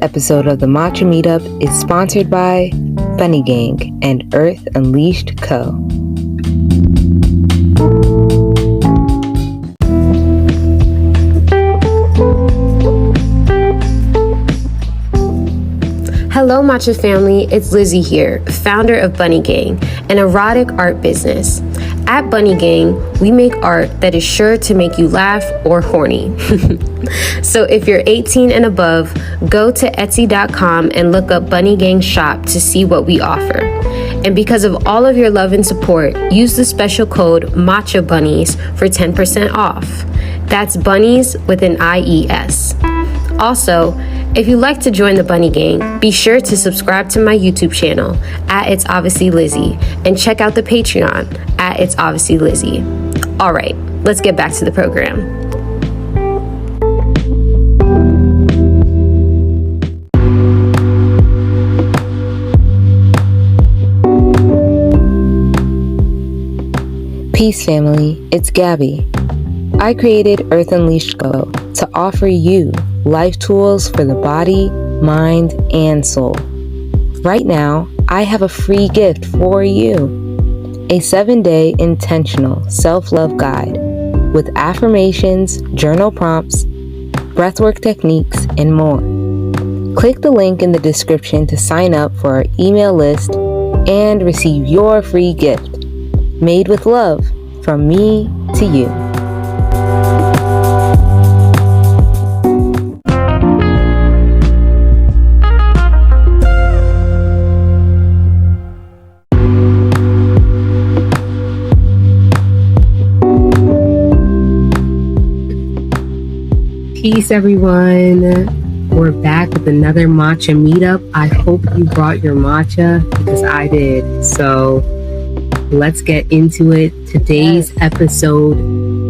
episode of the Matcha Meetup is sponsored by Bunny Gang and Earth Unleashed Co. Hello Matcha family, it's Lizzie here, founder of Bunny Gang, an erotic art business. At Bunny Gang, we make art that is sure to make you laugh or horny. So if you're 18 and above, go to Etsy.com and look up Bunny Gang Shop to see what we offer. And because of all of your love and support, use the special code Matcha Bunnies for 10% off. That's bunnies with an IES. Also, if you'd like to join the Bunny Gang, be sure to subscribe to my YouTube channel at It's Obviously Lizzie and check out the Patreon at It's Obviously Lizzie. All right, let's get back to the program. Peace family, it's Gabby. I created Earth Unleashed Co. to offer you life tools for the body, mind, and soul. Right now, I have a free gift for you. A 7-day intentional self-love guide with affirmations, journal prompts, breathwork techniques, and more. Click the link in the description to sign up for our email list and receive your free gift. Made with love, from me to you. Peace everyone. We're back with another Matcha Meetup. I hope you brought your matcha because I did. So let's get into it. Today's episode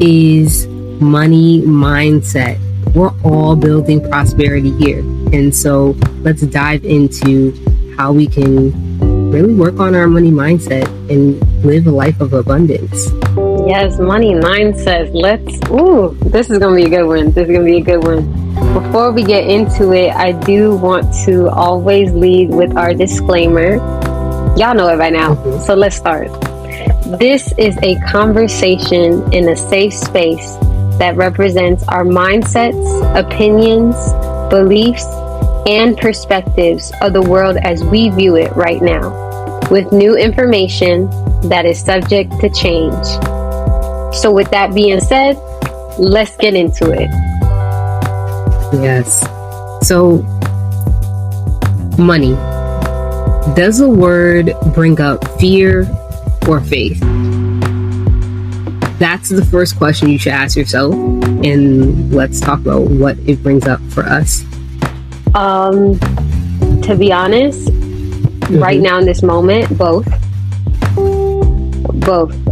is money mindset. We're all building prosperity here. And so let's dive into how we can really work on our money mindset and live a life of abundance. Yes, money mindset. This is going to be a good one. Before we get into it, I do want to always lead with our disclaimer. Y'all know it by now, so let's start. This is a conversation in a safe space that represents our mindsets, opinions, beliefs, and perspectives of the world as we view it right now, with new information that is subject to change. So with that being said, let's get into it. Yes. So, money. Does the word bring up fear or faith? That's the first question you should ask yourself. And let's talk about what it brings up for us. To be honest, right now in this moment, both.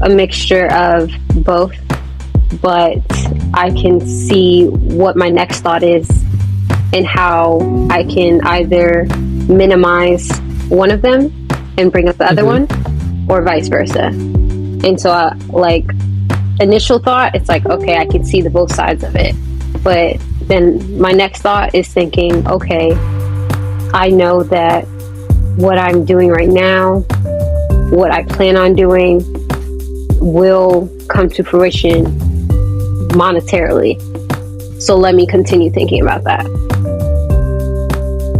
A mixture of both. But I can see what my next thought is and how I can either minimize one of them and bring up the other one, or vice versa. And so initial thought, it's like, okay, I can see the both sides of it. But then my next thought is thinking, okay, I know that what I'm doing right now, what I plan on doing, will come to fruition monetarily. So let me continue thinking about that.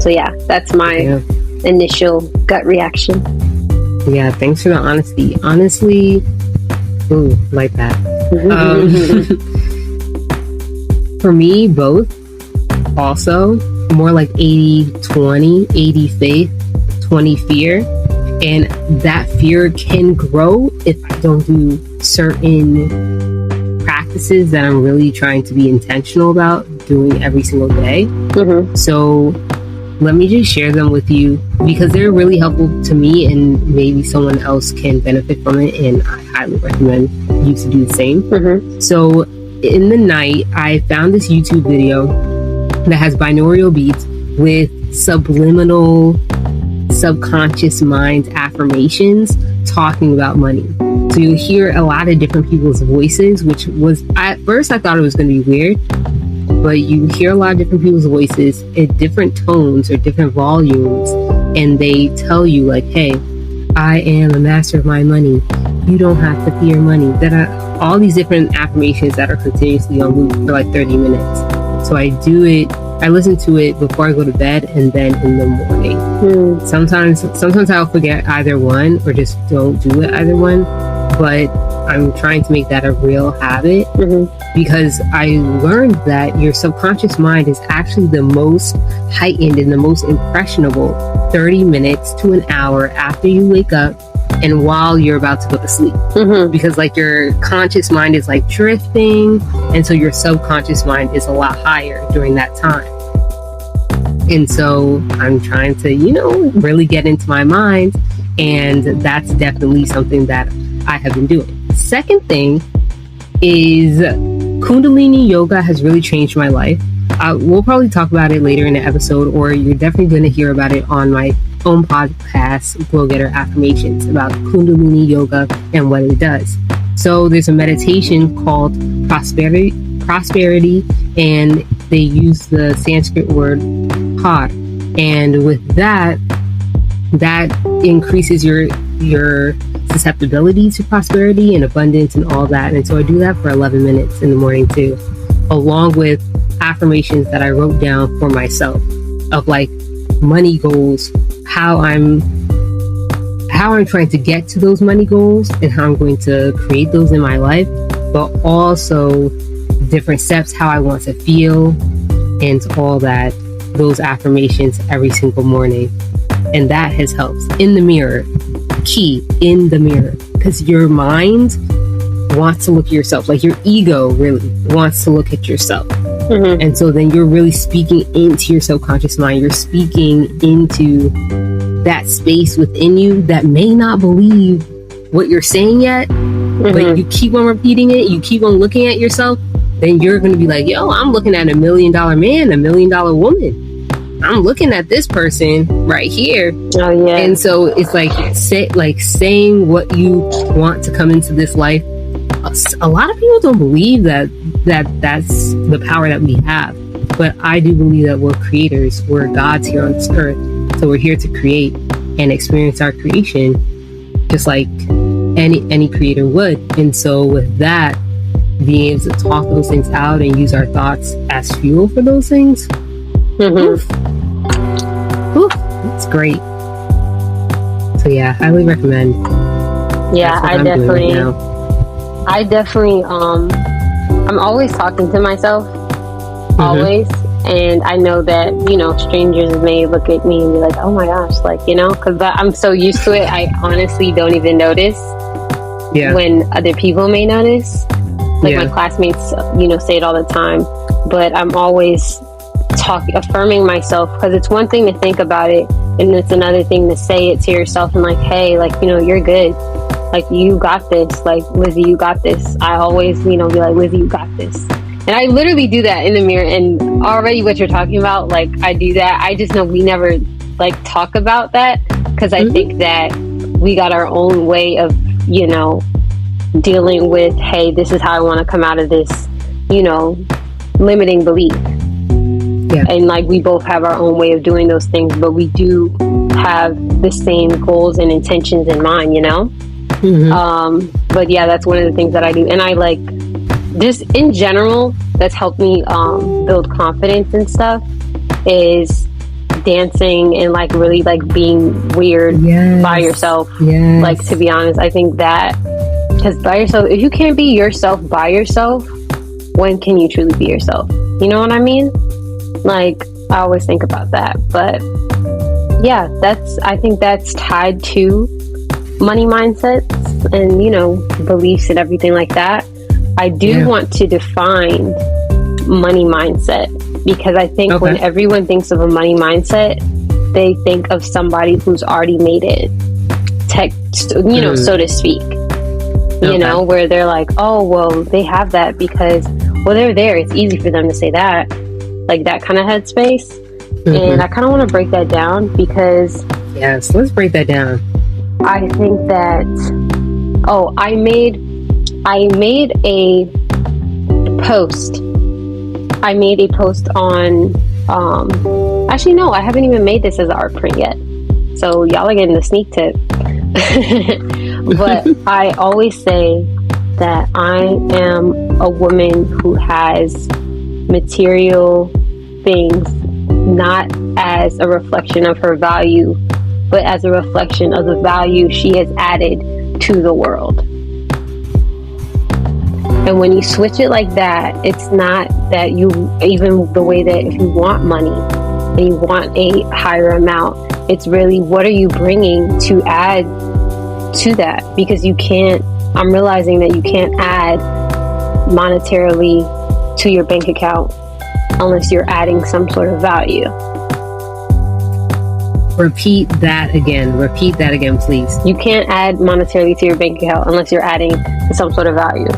So yeah, that's my initial gut reaction. Yeah, thanks for the honesty. Honestly, like that. For me, both. Also, more like 80-20, 80 faith, 20 fear. And that fear can grow if I don't do certain practices that I'm really trying to be intentional about doing every single day. So let me just share them with you because they're really helpful to me and maybe someone else can benefit from it, and I highly recommend you to do the same. So in the night, I found this YouTube video that has binaural beats with subliminal subconscious mind affirmations talking about money. So you'll hear a lot of different people's voices, which was, at first I thought it was going to be weird, but you hear a lot of different people's voices at different tones or different volumes, and they tell you like, hey, I am a master of my money. You don't have to fear money. All these different affirmations that are continuously on loop for like 30 minutes. So I listen to it before I go to bed and then in the morning. Sometimes I'll forget either one or just don't do it either one, but I'm trying to make that a real habit because I learned that your subconscious mind is actually the most heightened and the most impressionable 30 minutes to an hour after you wake up and while you're about to go to sleep. Because like your conscious mind is like drifting, and so your subconscious mind is a lot higher during that time. And so I'm trying to, really get into my mind, and that's definitely something that I have been doing. Second thing is Kundalini yoga has really changed my life. We'll probably talk about it later in the episode, or you're definitely going to hear about it on my own podcast, Glow Getter Affirmations, about Kundalini yoga and what it does. So there's a meditation called prosperity, and they use the Sanskrit word par, and with that increases your susceptibility to prosperity and abundance and all that. And so I do that for 11 minutes in the morning too, along with affirmations that I wrote down for myself of like money goals, how I'm trying to get to those money goals and how I'm going to create those in my life, but also different steps, how I want to feel, and all that, those affirmations every single morning. And that has helped. In the mirror, key, in the mirror, because your mind wants to look at yourself, like your ego really wants to look at yourself. And so then you're really speaking into your subconscious mind. You're speaking into that space within you that may not believe what you're saying yet, but you keep on repeating it, you keep on looking at yourself, then you're going to be like, yo, I'm looking at $1 million man, $1 million woman. I'm looking at this person right here. Oh yeah. And so it's like saying what you want to come into this life. A lot of people don't believe that's the power that we have, but I do believe that we're creators. We're gods here on this earth, so we're here to create and experience our creation just like any creator would. And so with that, being able to talk those things out and use our thoughts as fuel for those things, it's great. So yeah, highly recommend. Yeah, I definitely I'm always talking to myself, always. And I know that, strangers may look at me and be like, oh my gosh, because I'm so used to it. I honestly don't even notice when other people may notice. My classmates, say it all the time, but I'm always affirming myself, because it's one thing to think about it, and it's another thing to say it to yourself and hey, you're good. You got this. Lizzie, you got this. I always, be like, Lizzie, you got this. And I literally do that in the mirror. And already what you're talking about, I do that. I just know we never, talk about that, because I think that we got our own way of, dealing with, hey, this is how I want to come out of this, limiting belief. Yeah. And we both have our own way of doing those things, but we do have the same goals and intentions in mind, But yeah, that's one of the things that I do. And I just in general, that's helped me build confidence and stuff, is dancing and really being weird by yourself. To be honest, I think that, because by yourself, if you can't be yourself by yourself, when can you truly be yourself? You know what I mean? I always think about that. But yeah, I think that's tied to money mindsets and, beliefs and everything like that. I do want to define money mindset, because I think when everyone thinks of a money mindset, they think of somebody who's already made it, so to speak. Where they're like, oh, well, they have that because, well, they're there. It's easy for them to say that, that kind of headspace. And I kind of want to break that down, because yes, let's break that down. I think that I made a post I made a post on, actually, no, I haven't even made this as an art print yet. So y'all are getting the sneak tip. But I always say that I am a woman who has material things not as a reflection of her value, but as a reflection of the value she has added to the world. And when you switch it like that, it's not that you, even the way that if you want money and you want a higher amount, it's really what are you bringing to add to that? Because you can't, I'm realizing that you can't add monetarily to your bank account unless you're adding some sort of value. Repeat that again, please. You can't add monetarily to your bank account unless you're adding some sort of value.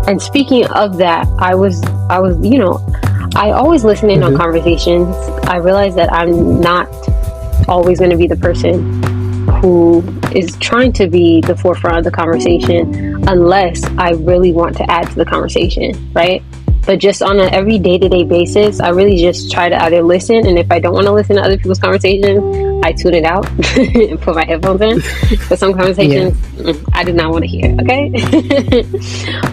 And speaking of that, I was, you know, I always listen in on conversations. I realize that I'm not always going to be the person who is trying to be the forefront of the conversation unless I really want to add to the conversation, right? But just on an every day-to-day basis, I really just try to either listen, and if I don't want to listen to other people's conversations, I tune it out and put my headphones in. But some conversations, I did not want to hear, okay?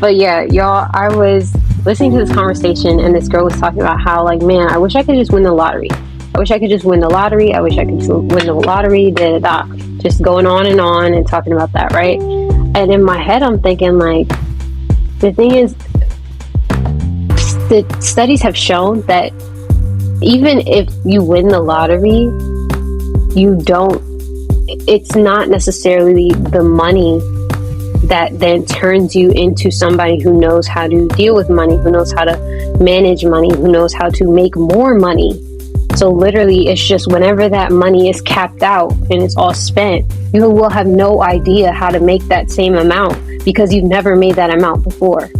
But yeah, y'all, I was listening to this conversation, and this girl was talking about how, like, man, I wish I could just win the lottery. I wish I could just win the lottery. I wish I could just win the lottery, just going on and talking about that, right? And in my head, I'm thinking, like, the thing is, the studies have shown that even if you win the lottery, it's not necessarily the money that then turns you into somebody who knows how to deal with money, who knows how to manage money, who knows how to make more money. So literally, it's just whenever that money is capped out and it's all spent, you will have no idea how to make that same amount because you've never made that amount before.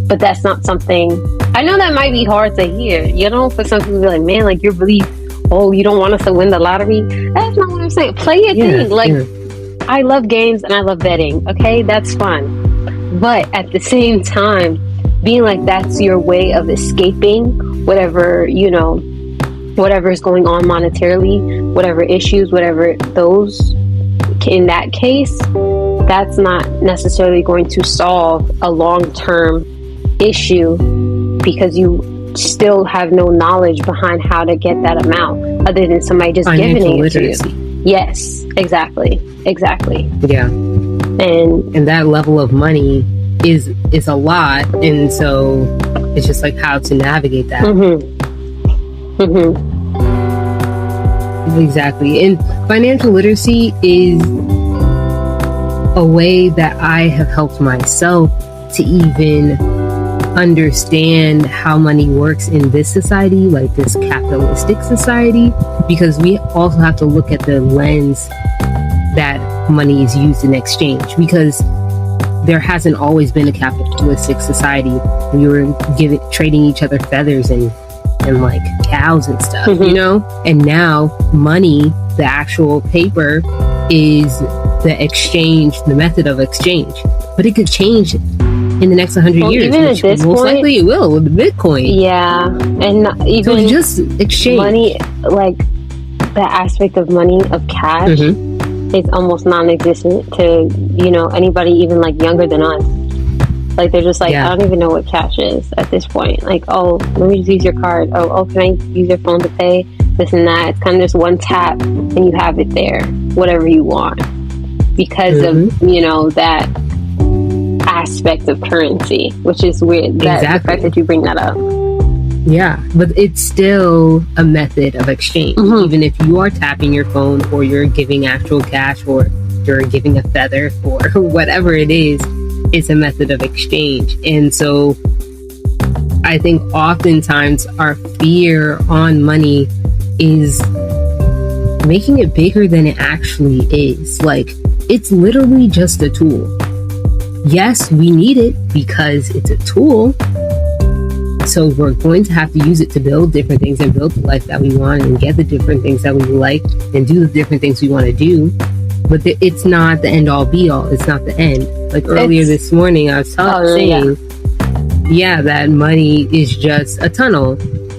But that's not something, I know that might be hard to hear, you know, for some people to be like, man, like, you're really, oh, you don't want us to win the lottery? That's not what I'm saying. Play your thing. Like, I love games and I love betting, okay? That's fun. But at the same time, being like that's your way of escaping whatever, you know, whatever is going on monetarily, whatever issues, whatever those, in that case, that's not necessarily going to solve a long-term issue because you still have no knowledge behind how to get that amount other than somebody just giving it to you. Yes, exactly. Yeah. And that level of money is a lot, and so it's just like how to navigate that. Exactly. And financial literacy is a way that I have helped myself to even understand how money works in this society, like this capitalistic society, because we also have to look at the lens that money is used in exchange, because there hasn't always been a capitalistic society. We were trading each other feathers and like cows and stuff, you know? And now money, the actual paper, is the exchange, the method of exchange. But it could change in the next 100 years. Even at this most point, likely it will with Bitcoin. Yeah. And not even so just exchange. Money, like the aspect of money, of cash, is almost non-existent to, you know, anybody even like younger than us. Like they're just like, I don't even know what cash is at this point. Like, oh, let me just use your card. Oh, can I use your phone to pay? This and that. It's kind of just one tap and you have it there, whatever you want. Because of, you know, that aspect of currency, which is weird. That the fact that you bring that up. Yeah, but it's still a method of exchange. Even if you are tapping your phone or you're giving actual cash or you're giving a feather or whatever it is, it's a method of exchange. And so I think oftentimes our fear on money is making it bigger than it actually is. Like, it's literally just a tool. Yes, we need it because it's a tool. So we're going to have to use it to build different things and build the life that we want and get the different things that we like and do the different things we want to do. But it's not the end all be all. It's not the end. Like earlier this morning, I was saying yeah, that money is just a tunnel.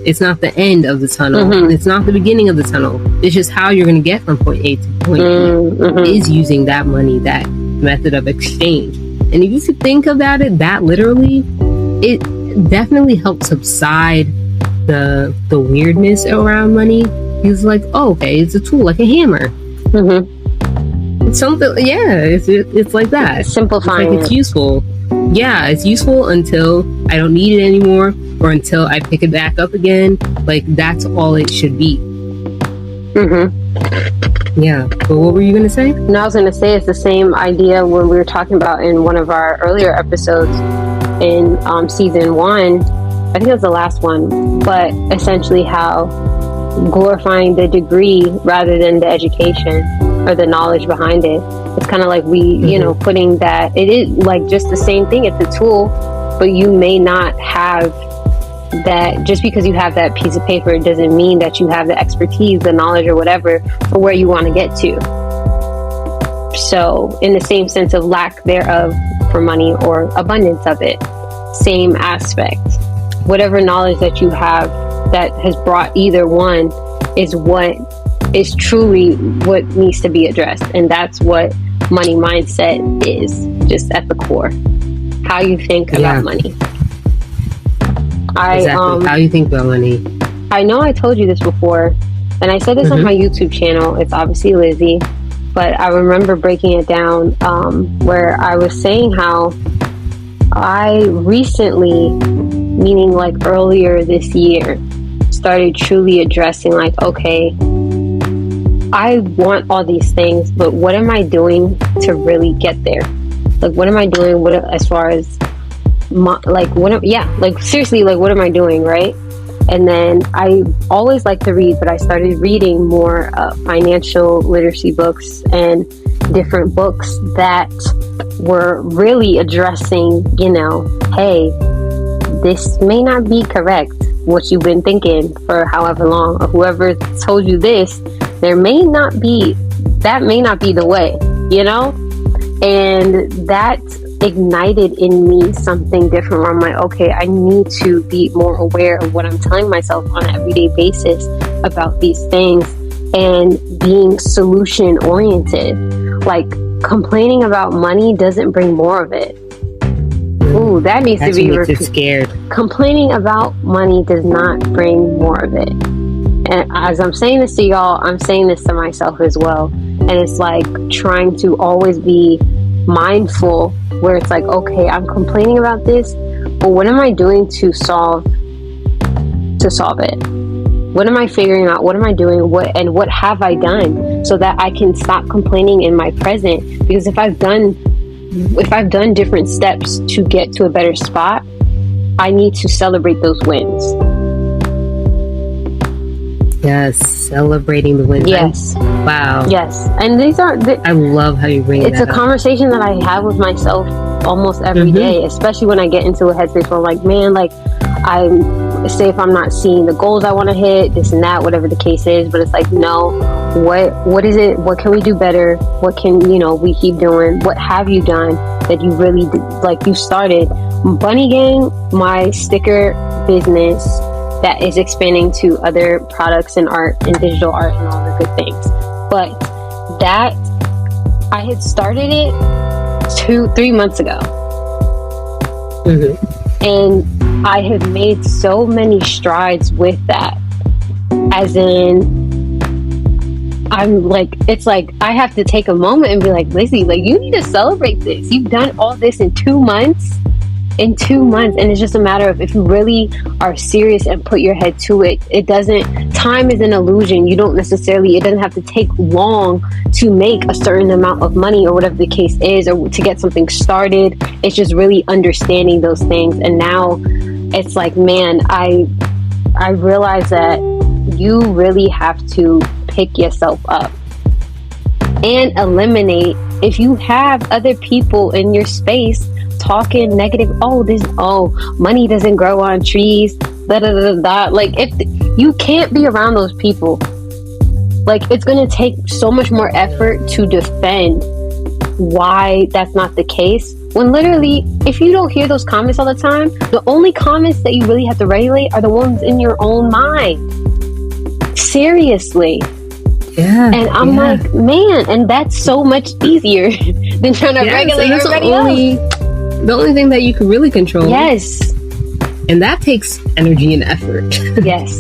It's not the end of the tunnel. Mm-hmm. It's not the beginning of the tunnel. It's just how you're going to get from point A to point B is using that money, that method of exchange. And if you think about it that literally, it definitely helps subside the weirdness around money. It's like, oh, okay, it's a tool, like a hammer. It's something, yeah, it's like that. Simplifying it's useful. Yeah, it's useful until I don't need it anymore, or until I pick it back up again. Like, that's all it should be. Yeah, but what were you going to say? No, I was going to say it's the same idea when we were talking about in one of our earlier episodes in season 1. I think it was the last one, but essentially how glorifying the degree rather than the education or the knowledge behind it. It's kind of like we, you know, putting that, it is like just the same thing. It's a tool, but you may not have that. Just because you have that piece of paper, it doesn't mean that you have the expertise, the knowledge, or whatever for where you want to get to. So in the same sense of lack thereof for money or abundance of it, same aspect. Whatever knowledge that you have that has brought either one is what is truly what needs to be addressed. And that's what money mindset is, just at the core. How you think about money. Exactly. How you think about money. I know I told you this before, and I said this on my YouTube channel. It's obviously Lizzie, but I remember breaking it down where I was saying how I recently, meaning like earlier this year, started truly addressing like, okay, I want all these things, but what am I doing to really get there? Like, what am I doing? What, as far as seriously, like, what am I doing, right? And then I always like to read, but I started reading more financial literacy books and different books that were really addressing, you know, hey, this may not be correct, what you've been thinking for however long, or whoever told you this, that may not be the way, you know? And that ignited in me something different where I'm like, okay, I need to be more aware of what I'm telling myself on an everyday basis about these things and being solution oriented. Like, complaining about money doesn't bring more of it. Ooh, that needs to be scared. Complaining about money does not bring more of it. And as I'm saying this to y'all, I'm saying this to myself as well. And it's like trying to always be mindful where it's like, okay, I'm complaining about this, but what am I doing to solve it? What am I figuring out? What am I doing? What have I done so that I can stop complaining in my present? Because if I've done different steps to get to a better spot, I need to celebrate those wins. Yes, celebrating the wins. Yes. Wow. Yes. And these are... I love how you bring it up. It's a conversation that I have with myself almost every day, especially when I get into a headspace where I'm like, man, like, say if I'm not seeing the goals I want to hit, this and that, whatever the case is, but it's like, no, what is it? What can we do better? What can, we keep doing? What have you done that you really, like, you started? Bunny Gang, my sticker business that is expanding to other products and art and digital art and all the good things. But that, I had started it 2-3 months ago. And I have made so many strides with that. As in, I'm like, it's like, I have to take a moment and be like, Lizzie, like, you need to celebrate this. You've done all this in 2 months. And it's just a matter of, if you really are serious and put your head to it, time is an illusion. It doesn't have to take long to make a certain amount of money or whatever the case is, or to get something started. It's just really understanding those things. And now it's like, man, I realize that you really have to pick yourself up and eliminate, if you have other people in your space talking negative, money doesn't grow on trees, like, if you can't be around those people, like, it's gonna take so much more effort to defend why that's not the case. When literally, if you don't hear those comments all the time, the only comments that you really have to regulate are the ones in your own mind. Seriously. Yeah. And I'm like, man, and that's so much easier than trying to regulate everybody else. The only thing that you can really control. Yes. And that takes energy and effort. Yes.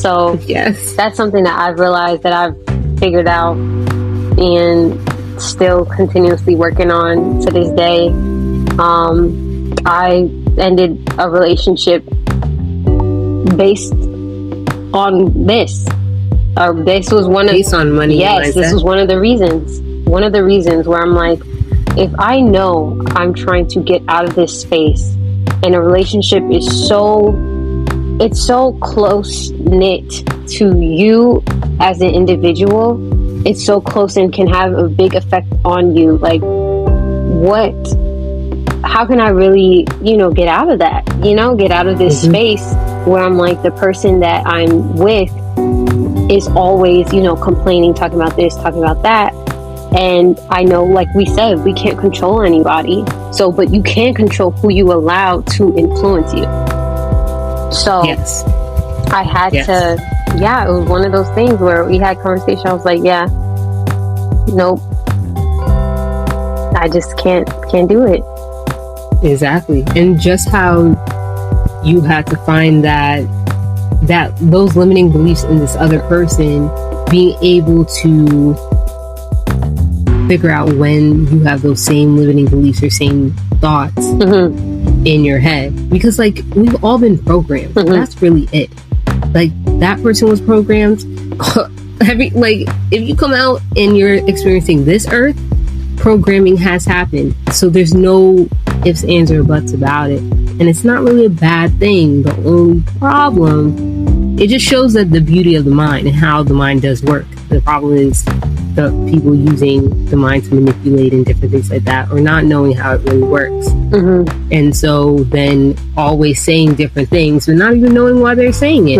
So yes, that's something that I've realized, that I've figured out and still continuously working on to this day. I ended a relationship based on this. This was one of, based on money. Yes, this was one of the reasons. One of the reasons where I'm like, if I know I'm trying to get out of this space, and a relationship is so close knit to you as an individual, it's so close and can have a big effect on you. Like, how can I really, get out of that? Get out of this space where I'm like, the person that I'm with is always, complaining, talking about this, talking about that. And I know, like we said, we can't control anybody. So, but you can control who you allow to influence you. So yes. I had to, it was one of those things where we had conversation. I was like, nope, I just can't do it. Exactly. And just how you had to find that those limiting beliefs in this other person, being able to figure out when you have those same limiting beliefs or same thoughts in your head, because like we've all been programmed. That's really it. Like that person was programmed. If you come out and you're experiencing this earth, programming has happened. So there's no ifs, ands, or buts about it. And it's not really a bad thing. The only problem, it just shows that the beauty of the mind and how the mind does work. The problem is the people using the mind to manipulate and different things like that, or not knowing how it really works. And so then always saying different things but not even knowing why they're saying it.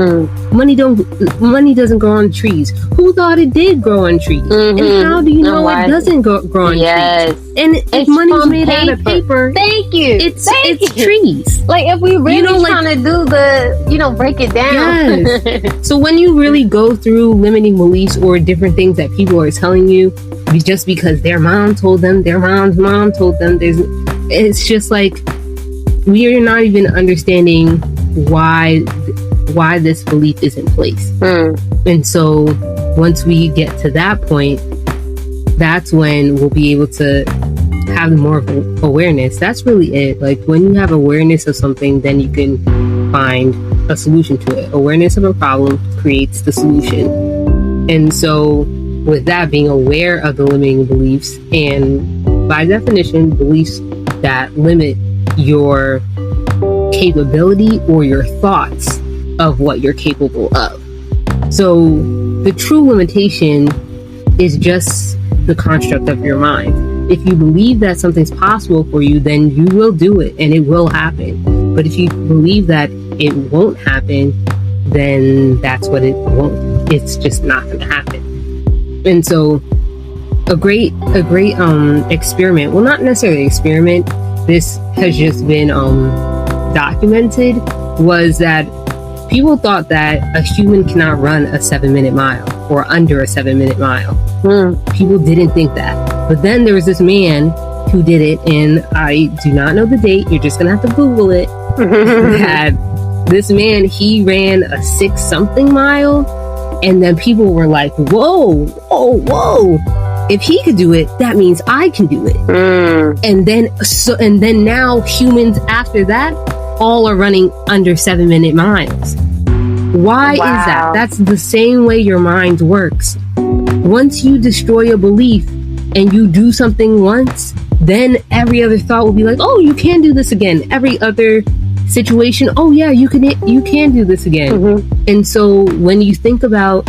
Money doesn't grow on trees. Who thought it did grow on trees? And how do you know it doesn't grow on trees? And if money's made out of paper, thank you. It's trees. Like if we really trying to do the, break it down. Yes. So when you really go through limiting beliefs or different things that people are telling you, just because their mom told them, their mom's mom told them, it's just like we are not even understanding why this belief is in place. And so once we get to that point, that's when we'll be able to have more of awareness. That's really it. Like when you have awareness of something, then you can find a solution to it. Awareness of a problem creates the solution. And so with that, being aware of the limiting beliefs, and by definition, beliefs that limit your capability or your thoughts of what you're capable of. So the true limitation is just the construct of your mind. If you believe that something's possible for you, then you will do it and it will happen. But if you believe that it won't happen, then that's what it won't. It's just not going to happen. And so a great experiment, well, not necessarily experiment, this has just been documented, was that people thought that a human cannot run a 7-minute mile or under a 7-minute mile. People didn't think that. But then there was this man who did it, and I do not know the date, you're just gonna have to Google it. That this man, he ran a 6-something mile, and then people were like, whoa, if he could do it, that means I can do it. And then now humans after that all are running under 7-minute miles. Why is that? That's the same way your mind works. Once you destroy a belief and you do something once, then every other thought will be like, oh, you can do this again. Every other situation, oh yeah, you can do this again. And so when you think about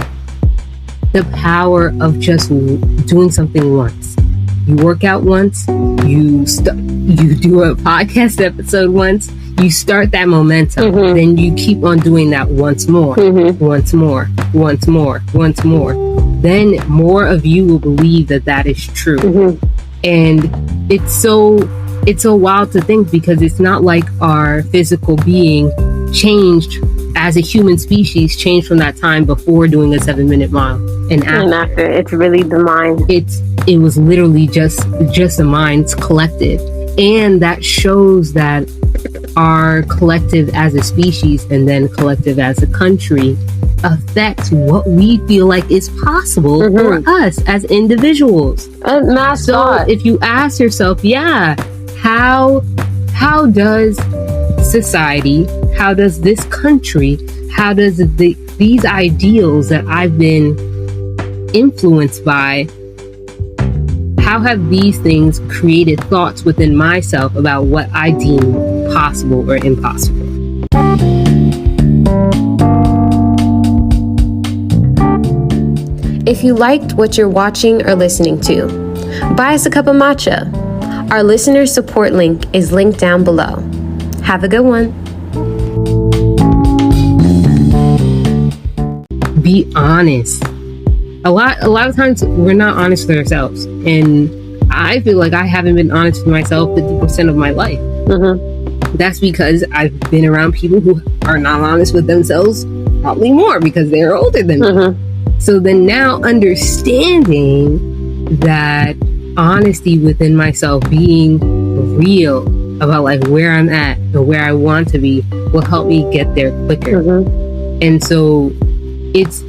the power of just doing something once, you work out once, you do a podcast episode once, you start that momentum, then you keep on doing that once more, once more, then more of you will believe that is true. And it's so wild to think, because it's not like our physical being changed as a human species, changed from that time before doing a 7-minute mile and after. It's really the mind. It was literally just the mind's collective. And that shows that our collective as a species and then collective as a country affects what we feel like is possible for us as individuals. If you ask yourself, how does society, how does this country, how does these ideals that I've been influenced by, how have these things created thoughts within myself about what I deem possible or impossible? If you liked what you're watching or listening to, buy us a cup of matcha. Our listener support link is linked down below. Have a good one. Be honest. A lot of times we're not honest with ourselves, and I feel like I haven't been honest with myself 50% of my life. That's because I've been around people who are not honest with themselves, probably more because they're older than me. So then now understanding that honesty within myself, being real about like where I'm at and where I want to be, will help me get there quicker. And so it's,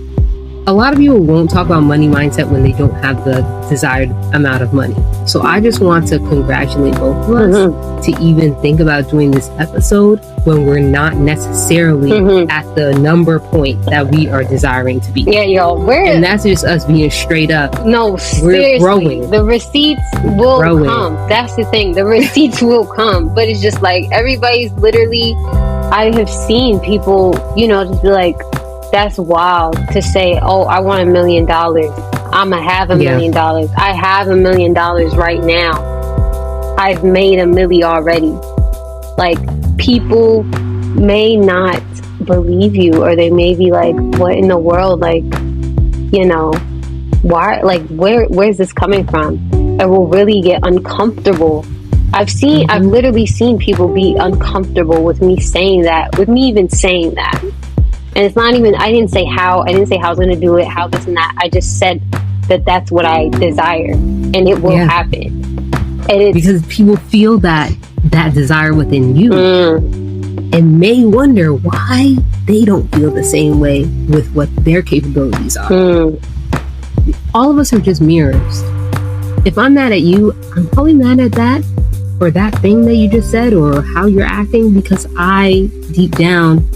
a lot of people won't talk about money mindset when they don't have the desired amount of money. So I just want to congratulate both of us to even think about doing this episode when we're not necessarily at the number point that we are desiring to be. And that's just us being straight up. No, seriously, we're growing. The receipts will come. That's the thing. The receipts will come. But it's just like, everybody's literally, I have seen people, just be like, that's wild to say, oh, I want $1 million. I'ma have $1 million. I have $1 million right now. I've made $1 million already. Like, people may not believe you, or they may be like, what in the world? Like, why? Like, where's this coming from? And will really get uncomfortable. I've literally seen people be uncomfortable with me saying that, with me even saying that. And it's not even, I didn't say how I was going to do it, how this and that. I just said that that's what I desire, and it will happen. And it's, because people feel that desire within you and may wonder why they don't feel the same way with what their capabilities are. All of us are just mirrors. If I'm mad at you, I'm probably mad at that, or that thing that you just said, or how you're acting, because I deep down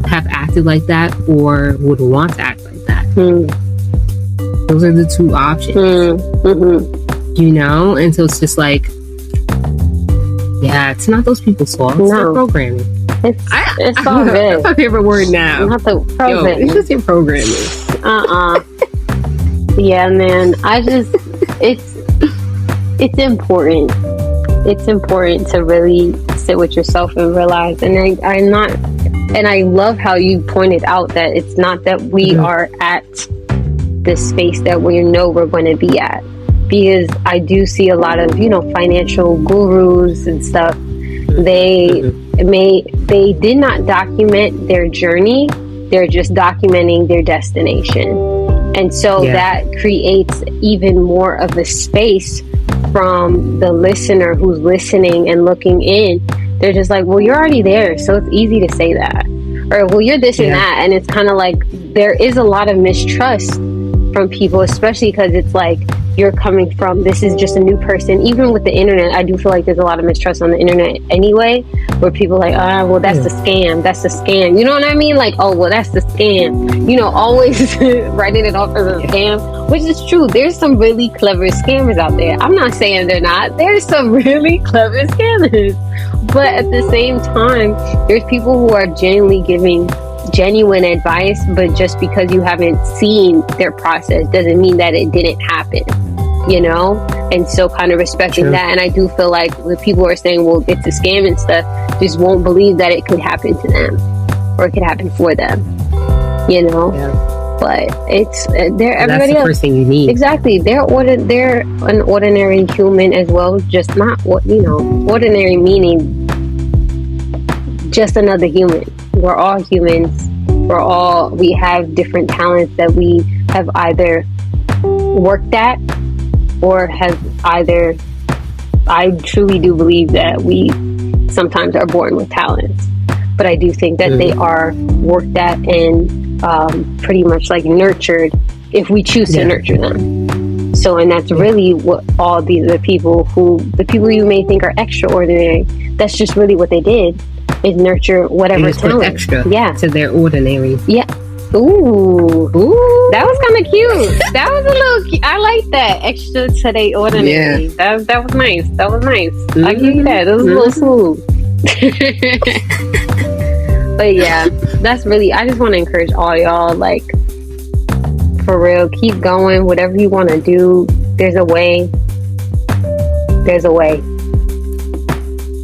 have acted like that or would want to act like that. Those are the two options. And so it's just like, it's not those people's fault. It's their programming. It's all good. That's my favorite word now. Not the programming. It's just your programming. Yeah, man. It's important. It's important to really sit with yourself and realize, and I love how you pointed out that it's not that we are at the space that we know we're going to be at. Because I do see a lot of, financial gurus and stuff. They did not document their journey. They're just documenting their destination. And so that creates even more of a space from the listener who's listening and looking in. They're just like, well, you're already there, so it's easy to say that. Or, well, you're this and that. And it's kind of like, there is a lot of mistrust from people, especially because it's like, you're coming from, this is just a new person. Even with the internet, I do feel like there's a lot of mistrust on the internet anyway, where people are like, well, that's a scam. That's a scam. You know what I mean? Like, oh, well, that's the scam. Always writing it off as a scam, which is true. There's some really clever scammers out there. I'm not saying they're not. There's some really clever scammers. But at the same time, there's people who are genuinely giving genuine advice, but just because you haven't seen their process doesn't mean that it didn't happen, and so kind of respecting that. And I do feel like the people who are saying, well, it's a scam and stuff, just won't believe that it could happen to them or it could happen for them, but it's they're That's everybody the else. first thing you need. Exactly, they're an ordinary human as well, just not what ordinary meaning just another human. We're all humans. We have different talents that we have either worked at or I truly do believe that we sometimes are born with talents, but I do think that they are worked at and pretty much like nurtured if we choose to nurture them. So, and that's really what all these the people you may think are extraordinary, that's just really what they did, is nurture whatever talent. Extra to their ordinary. Yeah. Ooh. That was kind of cute. That was a little I like that. Extra to their ordinary. Yeah. That was nice. I give you that. It was a little smooth. But yeah, that's really, I just want to encourage all y'all, like, for real, keep going. Whatever you want to do, there's a way.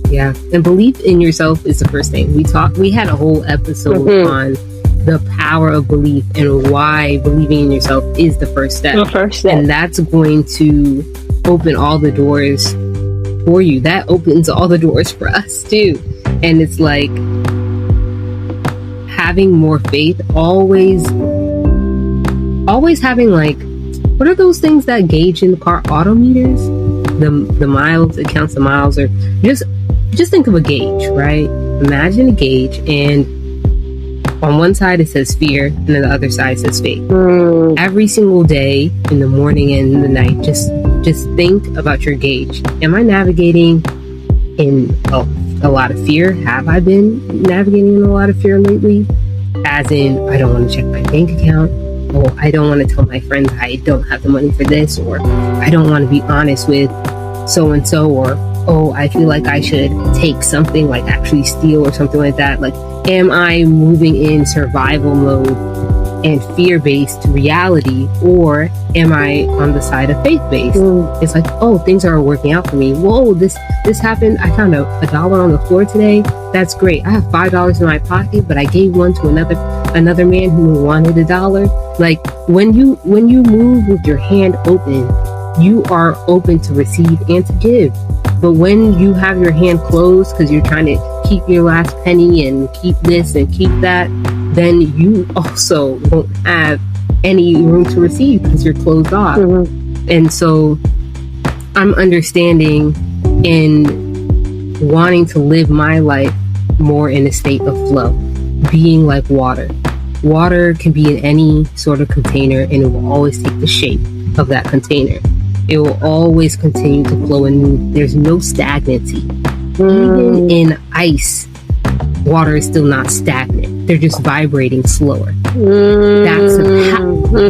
Yeah, and belief in yourself is the first thing. We had a whole episode on the power of belief and why believing in yourself is the first step. And that's going to open all the doors for you. That opens all the doors for us too. And it's like having more faith, always having, like, what are those things that gauge in the car? Autometers? The miles, it counts the miles, or just think of a gauge, right? Imagine a gauge, and on one side it says fear, and then the other side says faith. Every single day, in the morning and in the night, just think about your gauge. Am I navigating in a lot of fear? Have I been navigating in a lot of fear lately? As in, I don't want to check my bank account. Oh, I don't want to tell my friends I don't have the money for this, or I don't want to be honest with so and so, or oh, I feel like I should take something, like actually steal or something like that. Like, am I moving in survival mode and fear-based reality, or am I on the side of faith-based? It's like, oh, things are working out for me. Whoa, this happened. I found a $1 on the floor today. That's great. I have $5 in my pocket, but I gave one to another man who wanted $1. Like, when you move with your hand open, you are open to receive and to give. But when you have your hand closed because you're trying to keep your last penny and keep this and keep that, then you also won't have any room to receive because you're closed off. And so I'm understanding in wanting to live my life more in a state of flow, being like water. Water can be in any sort of container, and it will always take the shape of that container. It will always continue to flow and move. There's no stagnancy. Even in ice, water is still not stagnant. They're just vibrating slower. That's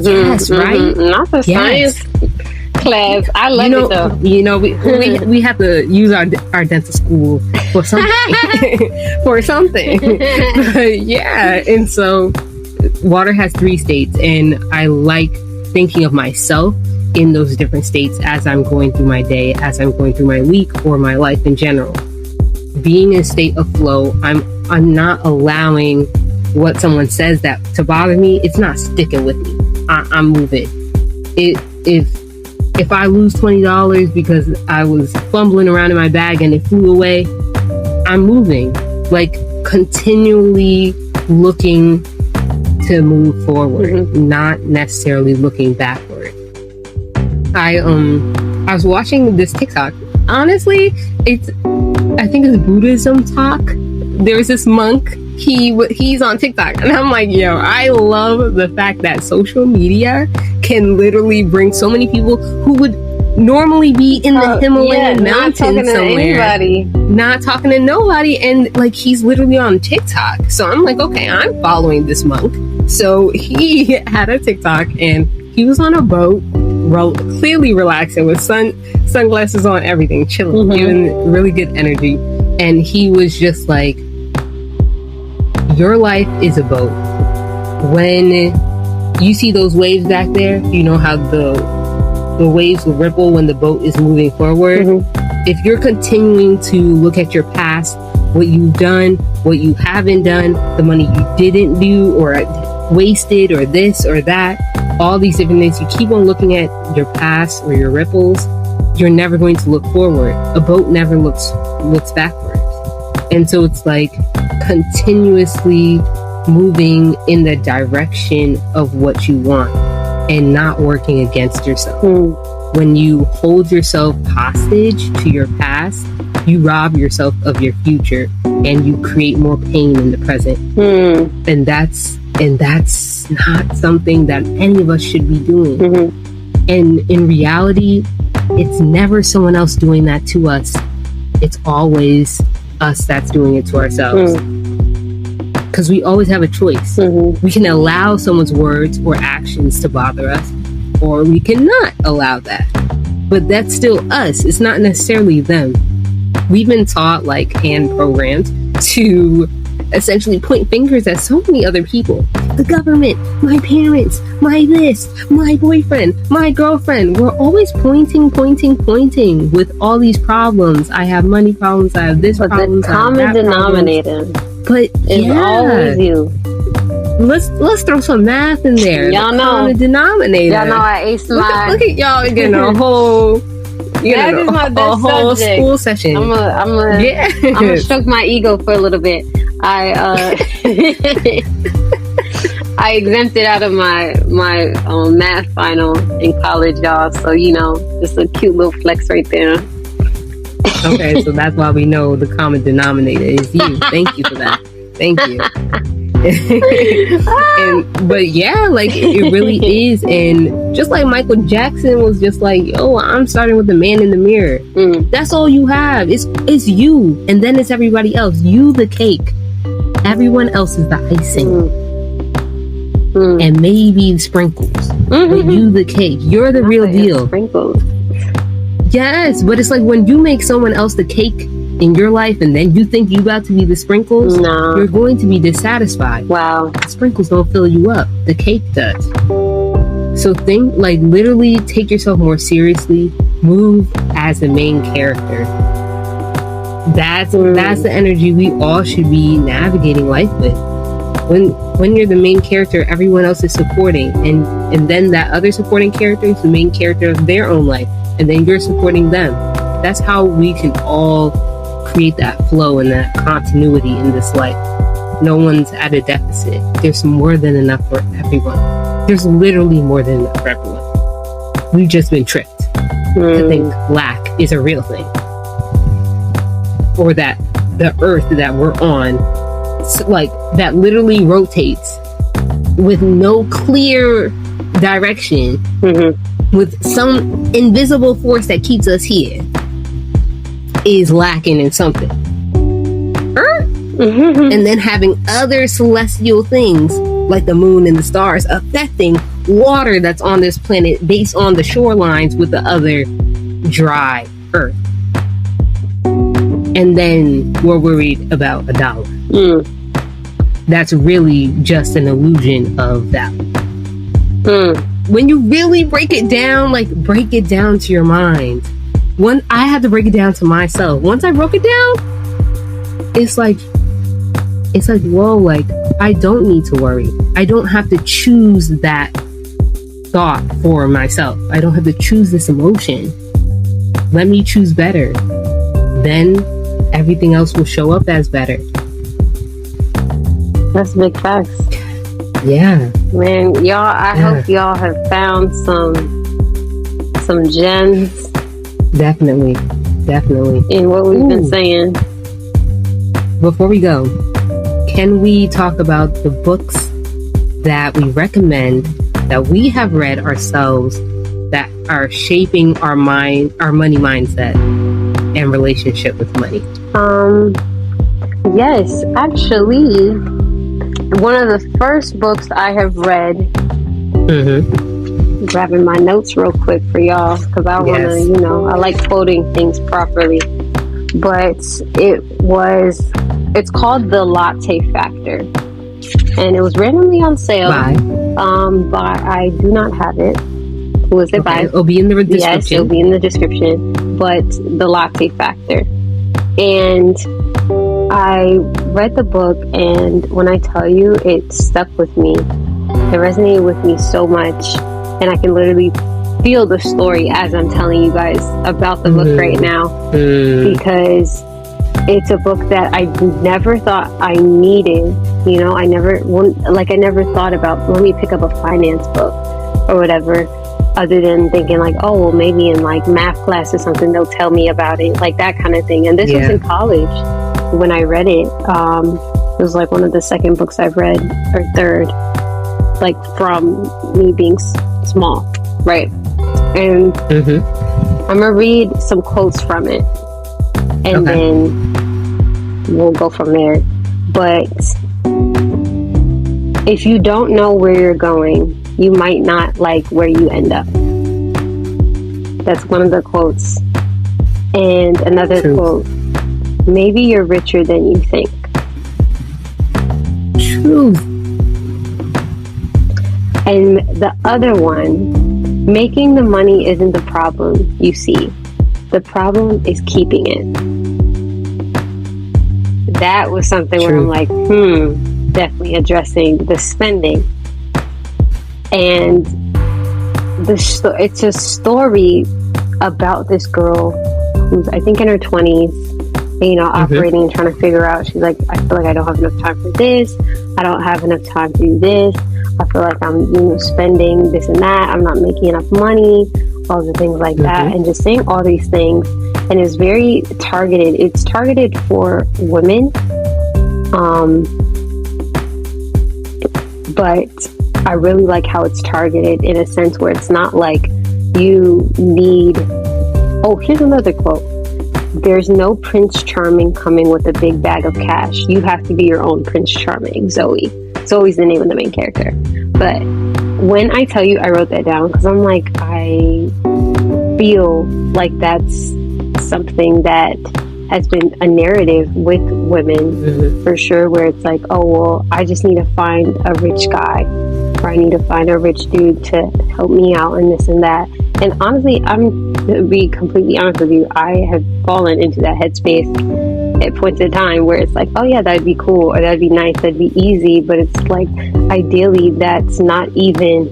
yes, right? Not the science class. I love it though. You know, we have to use our dental school for something. For something. But yeah, and so water has 3 states, and I like thinking of myself in those different states as I'm going through my day, as I'm going through my week, or my life in general. Being in a state of flow, I'm not allowing what someone says that to bother me. It's not sticking with me. I'm moving. If I lose $20 because I was fumbling around in my bag and it flew away, I'm moving. Like, continually looking to move forward, not necessarily looking backward. I was watching this TikTok. Honestly, I think it's Buddhism talk. There's this monk. He's on TikTok, and I'm like, yo, I love the fact that social media can literally bring so many people who would normally be in the Himalayan mountains somewhere, not talking to nobody, and like, he's literally on TikTok. So I'm like, okay, I'm following this monk. So he had a TikTok, and he was on a boat, clearly relaxing with sunglasses on, everything, chilling, giving really good energy. And he was just like, your life is a boat. When you see those waves back there, you know how the waves will ripple when the boat is moving forward. If you're continuing to look at your past, what you've done, what you haven't done, the money you didn't do, or wasted or this or that, all these different things. You keep on looking at your past or your ripples, you're never going to look forward. A boat never looks backwards. And so it's like continuously moving in the direction of what you want and not working against yourself. When you hold yourself hostage to your past, you rob yourself of your future and you create more pain in the present. And that's not something that any of us should be doing. And in reality, it's never someone else doing that to us. It's always us that's doing it to ourselves. Because we always have a choice. We can allow someone's words or actions to bother us, or we cannot allow that. But that's still us. It's not necessarily them. We've been taught, like, and programmed to essentially point fingers at so many other people. The government, my parents, my this, my boyfriend, my girlfriend. We're always pointing with all these problems. I have money problems, I have this problem. But the common denominator is always you. Let's throw some math in there. Y'all the know. Common denominator. Y'all know I aced my... Look at y'all getting a whole... That is my best whole subject. School session. I'm gonna stroke my ego for a little bit. I exempted out of my math final in college, y'all. So just a cute little flex right there. Okay, so that's why we know the common denominator is you. Thank you for that. Thank you. But yeah, like it really is. And just like Michael Jackson was just like, oh, I'm starting with the man in the mirror. That's all you have. It's you, and then it's everybody else. You the cake, everyone else is the icing, and maybe sprinkles. But you the cake. You're the real deal. Sprinkles. Yes, but it's like when you make someone else the cake in your life and then you think you about to be the sprinkles, you're going to be dissatisfied. Wow. The sprinkles don't fill you up. The cake does. So literally take yourself more seriously. Move as the main character. That's the energy we all should be navigating life with. When you're the main character, everyone else is supporting, and then that other supporting character is the main character of their own life, and then you're supporting them. That's how we can all create that flow and that continuity in this life. No one's at a deficit. There's more than enough for everyone. There's literally more than enough for everyone. We've just been tricked to think lack is a real thing, or that the earth that we're on, that literally rotates with no clear direction, with some invisible force that keeps us here, is lacking in something. And then having other celestial things like the moon and the stars affecting water that's on this planet based on the shorelines with the other dry earth. And then we're worried about $1. That's really just an illusion of value. When you really break it down to your mind. I had to break it down to myself. Once I broke it down, it's like, whoa, like, I don't need to worry. I don't have to choose that thought for myself. I don't have to choose this emotion. Let me choose better. Then everything else will show up as better. That's big facts. Yeah. Man, y'all, I hope y'all have found some gems. Definitely. In what we've been saying. Before we go, can we talk about the books that we recommend that we have read ourselves that are shaping our money mindset and relationship with money? Yes, actually, one of the first books I have read, grabbing my notes real quick for y'all, because I want to, I like quoting things properly, but it's called The Latte Factor, and it was randomly on sale. But I do not have it. Who is it by? It'll be in the description. Yes, it'll be in the description, but The Latte Factor. And I read the book, and when I tell you, it stuck with me. It resonated with me so much, and I can literally feel the story as I'm telling you guys about the book right now, because it's a book that I never thought I needed. You know, I never thought about, let me pick up a finance book or whatever, other than thinking like, oh, well, maybe in like math class or something, they'll tell me about it, like that kind of thing. And this was in college when I read it. It was like one of the second books I've read, or third, like from me being small, right? And I'm gonna read some quotes from it, and then we'll go from there. But if you don't know where you're going, you might not like where you end up. That's one of the quotes. And another quote, maybe you're richer than you think. Truth. And the other one, making the money isn't the problem you see. The problem is keeping it. That was something where I'm like, definitely addressing the spending. And it's a story about this girl who's, I think, in her 20s, you know, operating and trying to figure out. She's like, I feel like I don't have enough time for this. I don't have enough time to do this. I feel like I'm, you know, spending this and that. I'm not making enough money, all the things like that. And just saying all these things. And it's very targeted. It's targeted for women. But I really like how it's targeted in a sense where it's not like you need... Oh, here's another quote. There's no Prince Charming coming with a big bag of cash. You have to be your own Prince Charming, Zoe. Zoe's the name of the main character. But when I tell you I wrote that down, because I'm like, I feel like that's something that has been a narrative with women for sure, where it's like, oh, well, I just need to find a rich guy, or I need to find a rich dude to help me out and this and that. And honestly, I'm to be completely honest with you, I have fallen into that headspace at points in time where it's like, oh yeah, that'd be cool, or that'd be nice, that'd be easy, but it's like, ideally, that's not even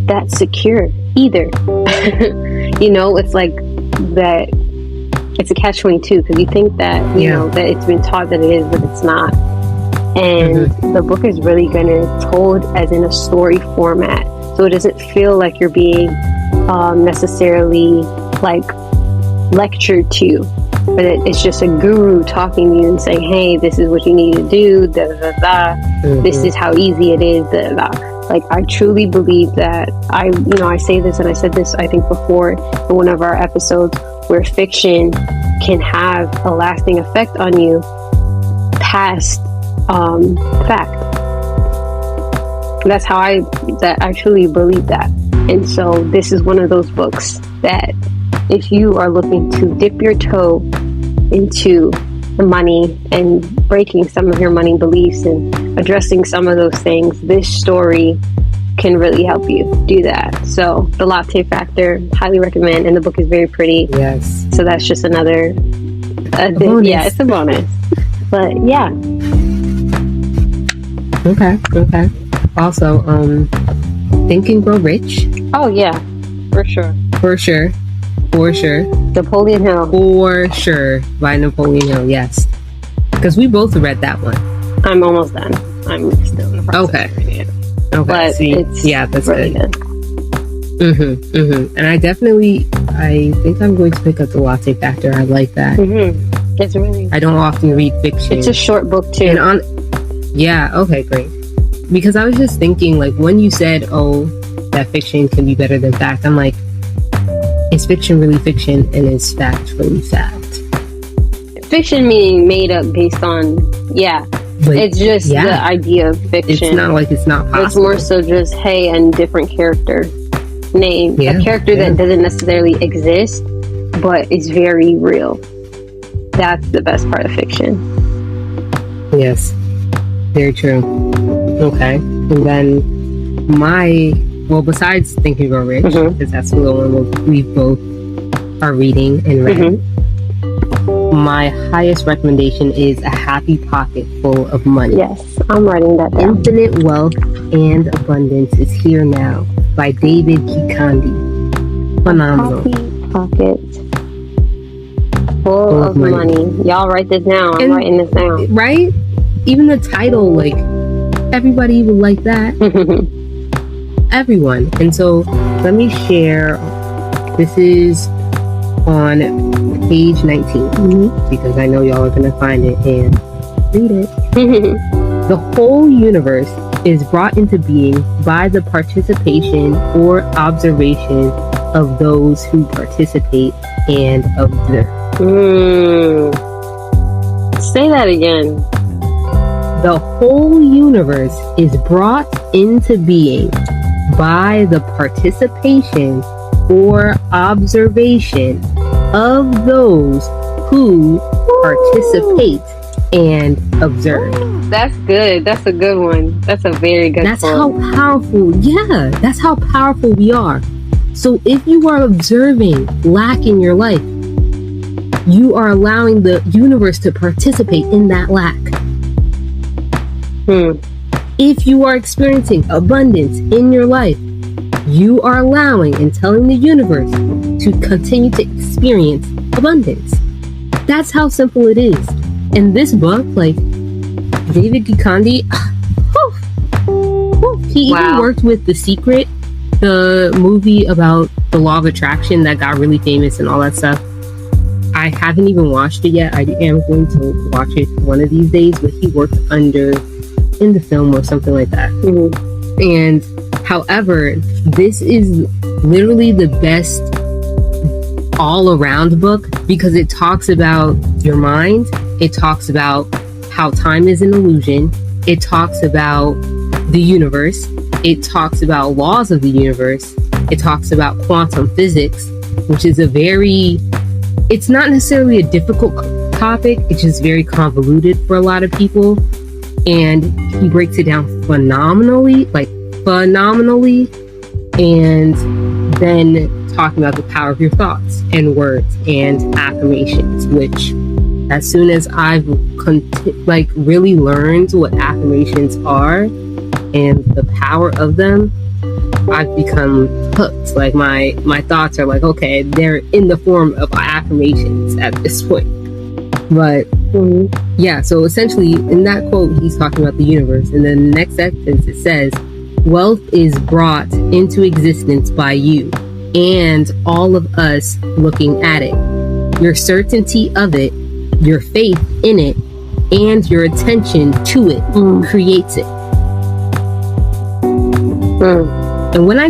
that secure either. You know, it's like that. It's a catch-22, because you think that, you know, that it's been taught that it is, but it's not. And the book is really going to told as in a story format. So it doesn't feel like you're being necessarily like lectured to, but it's just a guru talking to you and saying, hey, this is what you need to do, da da da. This is how easy it is, da da da. Like, I truly believe that I say this, and I said this, I think, before in one of our episodes, where fiction can have a lasting effect on you past fact. That's how I truly believe that. And so this is one of those books that if you are looking to dip your toe into the money and breaking some of your money beliefs and addressing some of those things, this story can really help you do that. So the latte factor, highly recommend, and the book is very pretty. Yes. So that's just another yeah, it's a bonus. But yeah. Okay. Also, Think and Grow Rich. Oh yeah, for sure. Napoleon Hill. For sure, by Napoleon Hill, yes. Because we both read that one. I'm almost done. I'm still in the process of reading it. Okay, but see, that's really good. And I think I'm going to pick up the Latte Factor. I like that. It's really... I don't often read fiction. It's a short book too. And okay, great. Because I was just thinking, like, when you said, oh, that fiction can be better than fact, I'm like, is fiction really fiction, and is fact really fact? Fiction meaning made up based on, but it's just the idea of fiction. It's not like it's not possible. It's more so just, hey, a different character name. A character that doesn't necessarily exist, but is very real. That's the best part of fiction. Yes. Very true. Okay. And then besides Think and Grow Rich, because that's the one we both are reading and read, my highest recommendation is A Happy Pocket Full of Money. Yes. I'm writing that down. Infinite Wealth and Abundance is Here Now by David Kikandi. Phenomenal. Happy pocket full of money. Y'all write this down. I'm writing this down. Right? Even the title, like, everybody would like that. Everyone. And so let me share. This is on page 19 because I know y'all are going to find it and read it. The whole universe is brought into being by the participation or observation of those who participate and observe. Say that again. The whole universe is brought into being by the participation or observation of those who participate and observe. That's good. That's a good one. That's a very good one. That's how powerful, that's how powerful we are. So if you are observing lack in your life, you are allowing the universe to participate in that lack. If you are experiencing abundance in your life, you are allowing and telling the universe to continue to experience abundance. That's how simple it is. In this book, like, David Kikandi, he even worked with The Secret, the movie about the law of attraction that got really famous and all that stuff. I haven't even watched it yet. I am going to watch it one of these days, but he worked in the film or something like that. And however, this is literally the best all-around book because it talks about your mind. It talks about how time is an illusion. It talks about the universe. It talks about laws of the universe. It talks about quantum physics, which is it's not necessarily a difficult topic. It's just very convoluted for a lot of people. And he breaks it down phenomenally. And then talking about the power of your thoughts and words and affirmations, which as soon as I've really learned what affirmations are and the power of them, I've become hooked. Like my thoughts are like, okay, they're in the form of affirmations at this point. But so essentially in that quote, he's talking about the universe. And then the next sentence, it says, wealth is brought into existence by you and all of us looking at it. Your certainty of it, your faith in it, and your attention to it creates it. And when I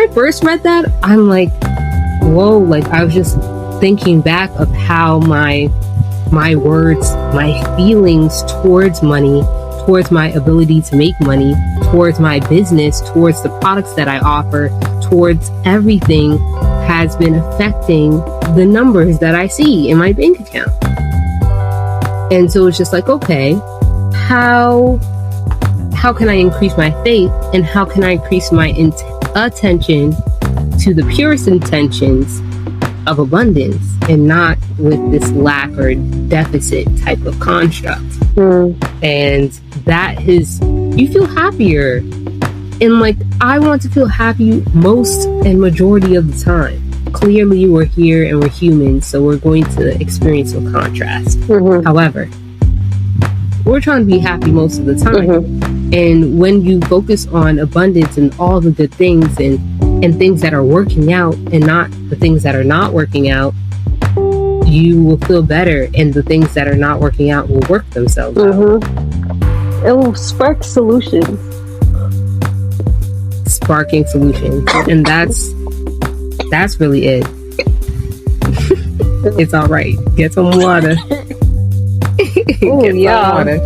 first read that, I'm like, whoa, like I was just thinking back of how my words, my feelings towards money, towards my ability to make money, towards my business, towards the products that I offer, towards everything has been affecting the numbers that I see in my bank account. And so it's just like, okay, how can I increase my faith and how can I increase my attention to the purest intentions of abundance and not with this lack or deficit type of construct. And that is, you feel happier. And like, I want to feel happy most and majority of the time. Clearly we're here and we're human, so we're going to experience some contrast. However, we're trying to be happy most of the time. And when you focus on abundance and all the good things and things that are working out and not the things that are not working out, you will feel better, and the things that are not working out will work themselves out. It will spark solutions. Sparking solutions. And that's really it. It's all right. Get some water. Get some water.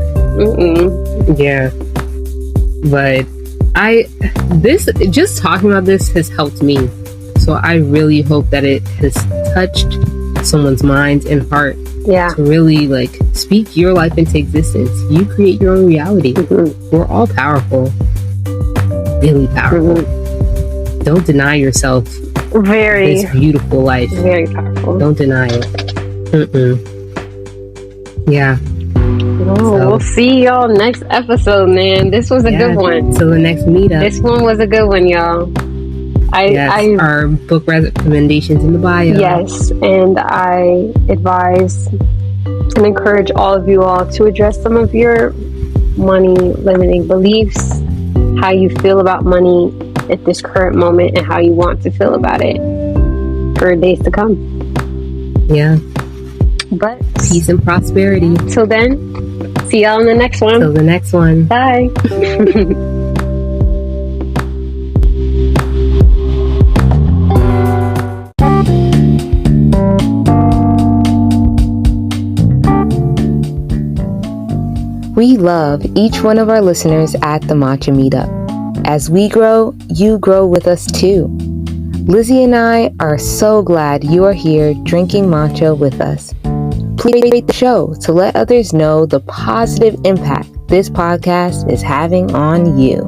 Yeah. But just talking about this has helped me. So I really hope that it has touched someone's mind and heart to really like speak your life into existence. You create your own reality. We're all powerful. Really powerful. Don't deny yourself this beautiful life. Very powerful. Don't deny it. Yeah. We'll see y'all next episode, man. This was a good one. Till the next meetup. This one was a good one, y'all. Our book recommendations in the bio. Yes, and I advise and encourage all of you all to address some of your money limiting beliefs, how you feel about money at this current moment, and how you want to feel about it for days to come. Yeah. But peace and prosperity. Till then, see y'all in the next one. Till the next one. Bye. We love each one of our listeners at the Matcha Meetup. As we grow, you grow with us too. Lizzie and I are so glad you are here drinking matcha with us. Please rate the show to let others know the positive impact this podcast is having on you.